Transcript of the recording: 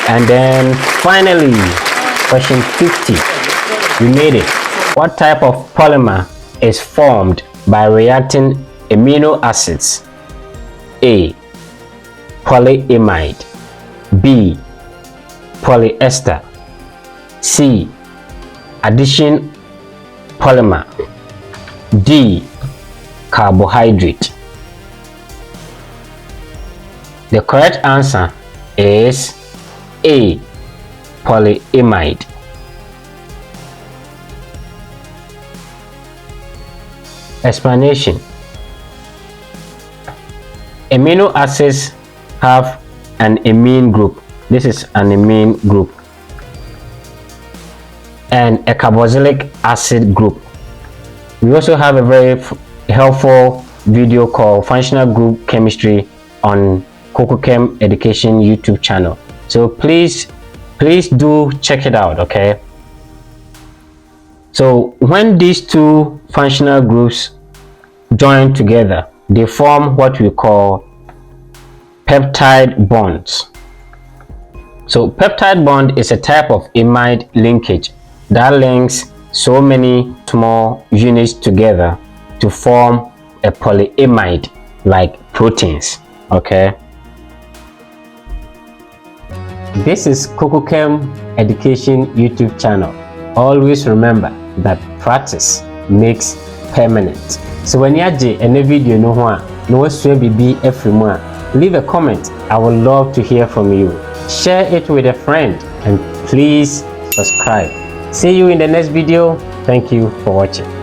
And then finally, question 50. We made it. What type of polymer is formed by reacting amino acids? A. Polyamide. B. Polyester. C. Addition polymer. D. Carbohydrate. The correct answer is A. Polyamide. Explanation. Amino acids have an amine group. This is an amine group. And a carboxylic acid group. We also have a very helpful video called Functional Group Chemistry on KokoChem Education YouTube channel. So please do check it out, okay? So when these two functional groups join together, they form what we call peptide bonds. So peptide bond is a type of imide linkage that links so many small units together to form a polyamide like proteins, okay? This is KokoChem Education YouTube channel. Always remember that practice makes permanent. So when you watch any video no leave a comment. I would love to hear from you. Share it with a friend and please subscribe. See you in the next video. Thank you for watching.